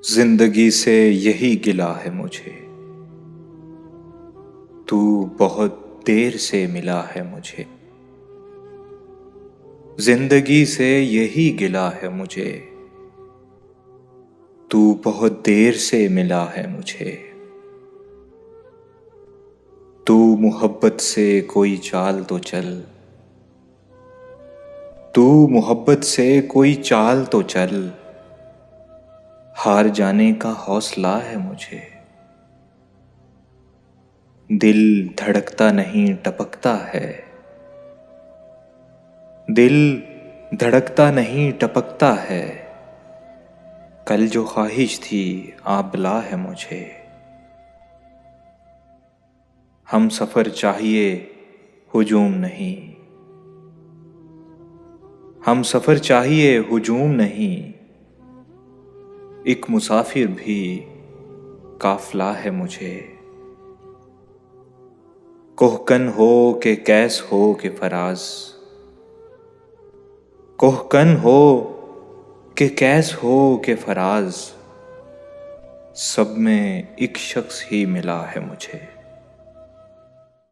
जिंदगी से यही गिला है मुझे, तू बहुत देर से मिला है मुझे। जिंदगी से यही गिला है मुझे, तू बहुत देर से मिला है मुझे। तू मोहब्बत से कोई चाल तो चल, तू मोहब्बत से कोई चाल तो चल, हार जाने का हौसला है मुझे। दिल धड़कता नहीं टपकता है, दिल धड़कता नहीं टपकता है, कल जो ख्वाहिश थी आबला है मुझे। हम सफ़र चाहिए हुजूम नहीं, हम सफ़र चाहिए हुजूम नहीं, एक मुसाफिर भी काफिला है मुझे। कोहकन हो के कैस हो के फराज, कोहकन हो के कैस हो के फराज, सब में एक शख्स ही मिला है मुझे।